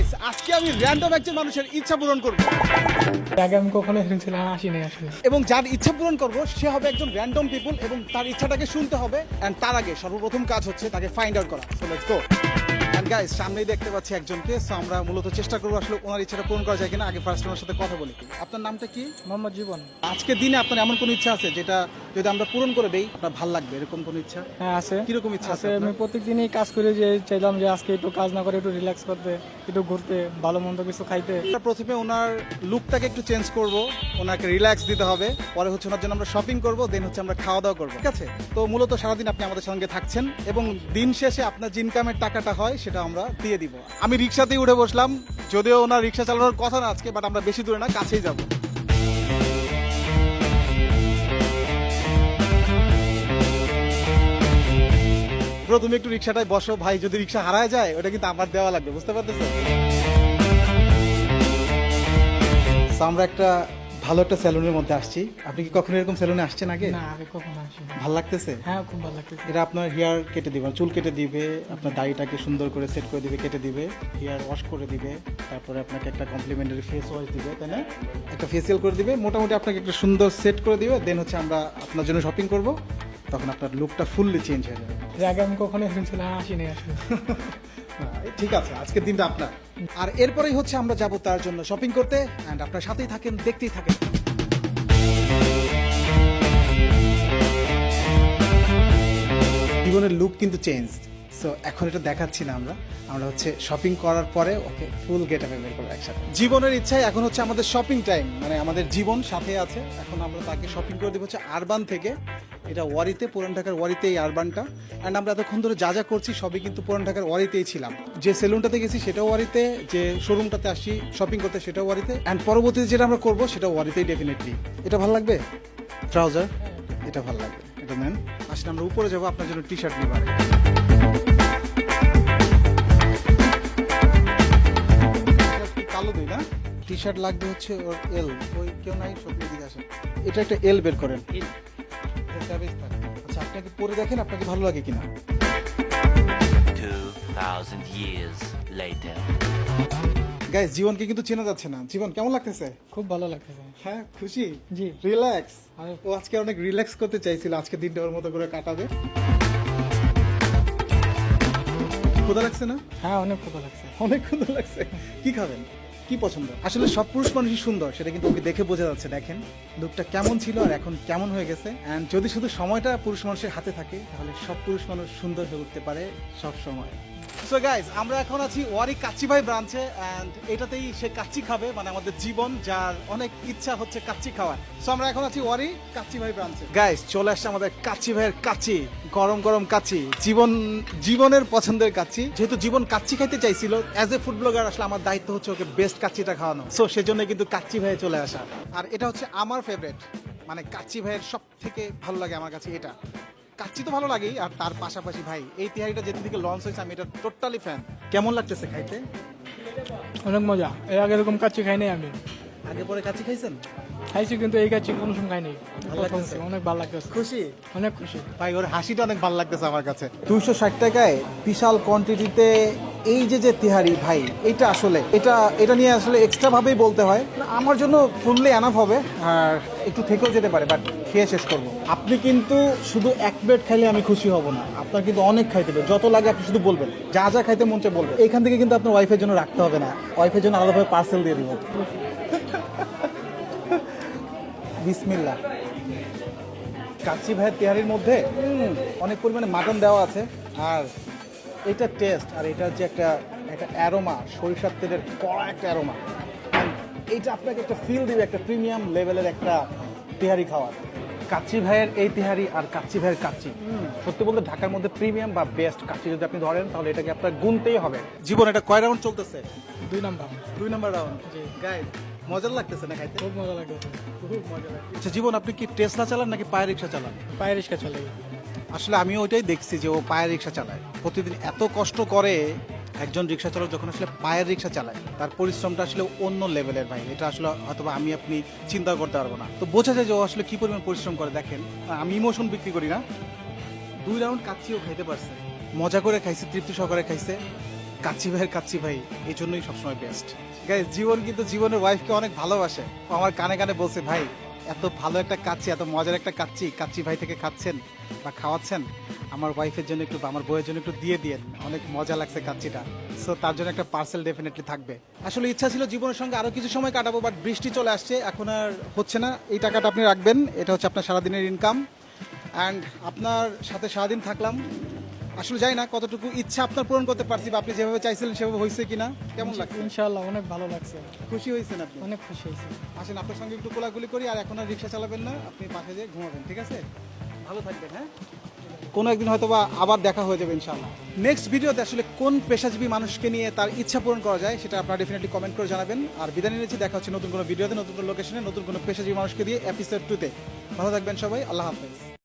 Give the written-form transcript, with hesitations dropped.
Guys আজকে আমি random একজন মানুষের ইচ্ছা পূরণ করব আগে আমি কখনো এরকম ছিলাম আসিনি আসলে। এবং যার ইচ্ছা পূরণ করব সে হবে একজন র্যান্ডম পিপল এবং তার ইচ্ছাটাকে শুনতে হবে এন্ড তার আগে সর্বপ্রথম কাজ হচ্ছে তাকে ফাইন্ড আউট করা। So let's go. And guys সামনেই দেখতে পাচ্ছি একজনকে, সো আমরা মূলত চেষ্টা করব আসলে ওনার ইচ্ছাটা পূরণ করা যায় কিনা। আগে ফার্স্ট ওনার সাথে কথা বলি। আপনার নামটা কি? মোহাম্মদ জীবন। আজকের দিনে আপনার এমন কোনো ইচ্ছা আছে যেটা যদি আমরা পূরণ করে দেই আপনার ভালো লাগবে, এরকম কোনো ইচ্ছা? হ্যাঁ আছে। কিরকম ইচ্ছা আছে আছে আমি আপনার? প্রত্যেকদিনই কাজ করে যে চাইলাম যে আজকে একটু কাজ না করে একটু রিল্যাক্স করতে, একটু ঘুরতে, ভালো মন্দ কিছু খাইতে। আমরা প্রথমে ওনার লুকটাকে একটু চেঞ্জ করব, ওনাকে রিল্যাক্স দিতে হবে, পরে হচ্ছে ওনার জন্য আমরা শপিং করব, দেন হচ্ছে আমরা খাওয়া দাওয়া করবো। ঠিক আছে? তো মূলত সারাদিন আপনি আমাদের সঙ্গে থাকছেন এবং দিন শেষে আপনার যে ইনকামের টাকাটা হয় সেটা আমরা দিয়ে দিব। আমি রিক্সাতেই উঠে বসলাম, যদিও ওনার রিক্সা চালানোর কথা না আজকে, বাট আমরা বেশি দূরে না, কাছেই যাব। তুমি একটু রিক্সাটায় বসো ভাই, যদি রিক্সা হারায় যায় ওটা কিন্তু আমার দেওয়া লাগবে, বুঝতে পারতেছো? So, আমরা একটা ভালো একটা সেলুনের মধ্যে আসছি। আপনি কি কখনো এরকম সেলুনে আসছেন আগে? না আগে কখনো আসিনি। ভালো লাগতেছে? হ্যাঁ খুব ভালো লাগতেছে। এটা আপনার হেয়ার কেটে দিবে, চুল কেটে দিবে, আপনার দাড়িটাকে সুন্দর করে সেট করে দিবে, কেটে দিবে, হেয়ার ওয়াশ করে দিবে, তারপরে আপনাকে একটা কমপ্লিমেন্টারি ফেস ওয়াশ দিবে, তাই না? একটা ফেসিয়াল করে দিবে, মোটামুটি আপনাকে একটা সুন্দর সেট করে দিবে, দেন হচ্ছে আমরা আপনার জন্য শপিং করব, তখন আপনার লুকটা ফুললি চেঞ্জ হয়ে যাবে। আগে আমি কখনো এরকম ছিলাম আসিনি আসলে। ঠিক আছে, আজকের দিনটা আপনার। আর এরপরেই হচ্ছে আমরা যাব তার জন্য শপিং করতে, এন্ড আপনার সাথেই থাকেন, দেখতেই থাকেন। জীবনের লুক কিন্তু চেঞ্জ। সো এখন এটা দেখাচ্ছি না, আমরা আমরা হচ্ছে শপিং করার পরে ওকে ফুল গেট আপে বের করবো একসাথে। জীবনের ইচ্ছায় এখন হচ্ছে আমাদের শপিং টাইম, মানে আমাদের জীবন সাথে আছে। এখন আমরা তাকে শপিং করে দেবো হচ্ছে আরবান থেকে। এটা ওয়ারিতে, পুরান ঢাকার ওয়ারিতে এই আরবানটা। অ্যান্ড আমরা এতক্ষণ ধরে যা যা করছি সবই কিন্তু পুরান ঢাকার ওয়ারিতেই ছিলাম। যে সেলুনটাতে গেছি সেটাও ওয়ারিতে, যে শোরুমটাতে আসছি শপিং করতে সেটাও ওয়ারিতে, অ্যান্ড পরবর্তীতে যেটা আমরা করবো সেটা ওয়ারিতেই ডেফিনেটলি। এটা ভালো লাগবে? ট্রাউজার এটা ভালো লাগবে, এটা নেন। আসলে আমরা উপরে যাবো, আপনার জন্য টি শার্ট নিবার। কালো দিই না, টি শার্ট লাগবে হচ্ছে ওর এল। ওই কেউ নাই, সব দিকে আসে। এটা একটা এল বের করেন। আচ্ছা আপনাকে পরে দেখেন আপনাকে ভালো লাগে কিনা। 2000 years later. গাইস জীবনকে কিন্তু চেনা যাচ্ছে না। জীবন কেমন লাগতেছে? খুব ভালো লাগতেছে। হ্যাঁ খুশি? জি। রিল্যাক্স? আর- ও আজকে অনেক রিল্যাক্স করতে চাইছিল, আজকে দিনটা ওর মতো করে কাটাবে। ক্ষুধা লাগছে না? হ্যাঁ অনেক ভালো লাগছে। অনেক ক্ষুধা লাগছে। কি খাবেন? কি পছন্দ? আসলে সব পুরুষ মানুষই সুন্দর, সেটা কিন্তু ওকে দেখে বোঝা যাচ্ছে। দেখেন লুকটা কেমন ছিল আর এখন কেমন হয়ে গেছে। এন্ড যদি শুধু সময়টা পুরুষ মানুষের হাতে থাকে তাহলে সব পুরুষ মানুষ সুন্দর হয়ে উঠতে পারে সব সময়। সো গাইজ আমরা এখন আছি ওয়ারি কাচ্চি ভাই ব্রাঞ্চে, এন্ড এটাতেই সে কাচ্চি খাবে, মানে আমাদের জীবন যার অনেক ইচ্ছা হচ্ছে কাচ্চি খাওয়ার। সো আমরা এখন আছি ওয়ারি কাচ্চি ভাই ব্রাঞ্চে। গাইজ চলে আসছে আমাদের কাচ্চি ভাইয়ের কাচ্চি, গরম গরম কাচ্চি, জীবনের পছন্দের কাচ্চি। যেহেতু জীবন কাচ্চি খাইতে চাইছিল, অ্যাজ এ ফুড ব্লগার আসলে আমার দায়িত্ব হচ্ছে ওকে বেস্ট কাচ্চিটা খাওয়ানো। সো সেজন্য কিন্তু কাচ্চি ভাইয়ে চলে আসা। আর এটা হচ্ছে আমার ফেভারিট, মানে কাচ্চি ভাইয়ের সব থেকে ভালো লাগে আমার কাছে এটা। কাচ্চি তো ভালো লাগেই, আর তার পাশাপাশি ভাই এই তিহারিটা যেদিন থেকে লঞ্চ হয়েছে আমি এটা টোটালি ফ্যান। কেমন লাগতেছে খাইতে? অনেক মজা। এর আগে এরকম কাচ্চি খাইনি আমি। আগে পরে কাচ্চি খাইছেন? খাইছি কিন্তু এই কাচ্চি কোনো সময় খাইনি। ভালো লাগতেছে? অনেক ভালো লাগতেছে। খুশি? অনেক খুশি। ভাই ওর হাসিটা অনেক ভালো লাগতেছে আমার কাছে। 260 টাকায় বিশাল কোয়ান্টিটিতে এই যে তিহারি ভাই, এটা আসলে এটা নিয়ে আসলে এক্সট্রা ভাবেই বলতে হয়। আমার জন্য ফুললি এনাফ হবে, আর একটু থেকেও যেতে পারে, বাট খেয়ে শেষ করব। আপনি কিন্তু শুধু এক প্লেট খাইলে আমি খুশি হব না, আপনার কিন্তু অনেক খাইতে হবে। যত লাগে আপনি শুধু বলবেন, যা যা খাইতে মন চায় বলবেন। এখান থেকে কিন্তু আপনার ওয়াইফের জন্য রাখতে হবে না, ওয়াইফের জন্য আলাদাভাবে পার্সেল দিয়ে দিব। বিসমিল্লাহ। কাচ্চি ভাইয়ের তেহারির মধ্যে অনেক পরিমাণে মাটন দেওয়া আছে, আর এটা টেস্ট, আর এটা যে একটা অ্যারোমা, সরিষার তেলের কড়া একটা অ্যারোমা, এইটা আপনাকে একটা ফিল দিবে, একটা প্রিমিয়াম লেভেলের একটা তেহারি খাওয়ার। কাচ্চি ভাইয়ের এই তেহারি আর কাচ্চি ভাইয়ের কাচ্চি সত্যি বলতে ঢাকার মধ্যে প্রিমিয়াম বা বেস্ট কাচ্চি যদি আপনি ধরেন তাহলে এটাকে আপনার গুনতেই হবে। জীবন এটা কয় রাউন্ড চলতেছে? 2 নাম্বার। 2 number round. জি। গাইস মজার লাগতেছে না খাইতে? খুব মজা লাগতেছে। খুব মজা লাগছে। আচ্ছা জীবন আপনি কি টেসলা চালান নাকি পায়ের রিক্সা চালান? পায়ের রিক্সা চলে। আসলে আমি ওইটাই দেখছি যে ও পায়ের রিক্সা চালায়, প্রতিদিন এত কষ্ট করে। একজন রিক্সা চালক যখন আসলে পায়ের রিক্সা চালায় তার পরিশ্রমটা আসলে অন্য লেভেলের ভাই। এটা আসলে হয়তো আমি আপনি চিন্তা করতে পারবো না। তো বোঝা যায় যে ও আসলে কি পরিমাণ পরিশ্রম করে। দেখেন আমি ইমোশন বিক্রি করি না, 2 রাউন্ড কাচ্চিও খাইতে পারছে, মজা করে খাইছে, তৃপ্তি সহকারে খাইছে। কাচ্চি ভাইয়ের কাচ্চি ভাই এই জন্যই সবসময় বেস্ট। গাইস জীবন কিন্তু জীবনের ওয়াইফকে অনেক ভালোবাসে। ও আমার কানে কানে বলছে, ভাই এত ভালো একটা কাচ্চি, এত মজার একটা কাচ্চি কাচ্চি ভাই থেকে খাচ্ছেন বা খাওয়াচ্ছেন, আমার ওয়াইফের জন্য একটু বা আমার বউয়ের জন্য একটু দিয়ে দিয়েন, অনেক মজা লাগছে কাচ্চিটা। সো তার জন্য একটা পার্সেল ডেফিনেটলি থাকবে। আসলে ইচ্ছা ছিল জীবনের সঙ্গে আরো কিছু সময় কাটাবো, বাট বৃষ্টি চলে আসছে, এখন আর হচ্ছে না। এই টাকাটা আপনি রাখবেন, এটা হচ্ছে আপনার সারাদিনের ইনকাম। অ্যান্ড আপনার সাথে সারাদিন থাকলাম, আসলে জানি না কতটুকু ইচ্ছা আপনার পূরণ করতে পারছি বা আপনি যেভাবে চাইছিলেন সেভাবে হয়েছে কিনা। কেমন লাগছে? ইনশাআল্লাহ অনেক ভালো লাগছে, খুশি হয়েছেন আপনি? অনেক খুশি হয়েছি। আসেন আপনার সঙ্গে একটু কোলাকুলি করি, আর এখন আর রিক্সা চালাবেন না, আপনি পাশে যেয়ে ঘুমাবেন, ঠিক আছে? ভালো থাকবেন, হ্যাঁ? কোনো একদিন হয়তো বা আবার দেখা হয়ে যাবে ইনশাআল্লাহ। নেক্সট ভিডিওতে আসলে কোন পেশাজীবী মানুষকে নিয়ে তার ইচ্ছা পূরণ করা যায় সেটা আপনারা ডেফিনেটলি কমেন্ট করে জানাবেন। আর বিদায় নিয়েছি, দেখা হচ্ছে নতুন কোনো ভিডিওতে, নতুন কোনো লোকেশনে, নতুন কোনো পেশাজীবী মানুষকে দিয়ে এপিসোড 2-তে। ভালো থাকবেন সবাই, আল্লাহ হাফেজ।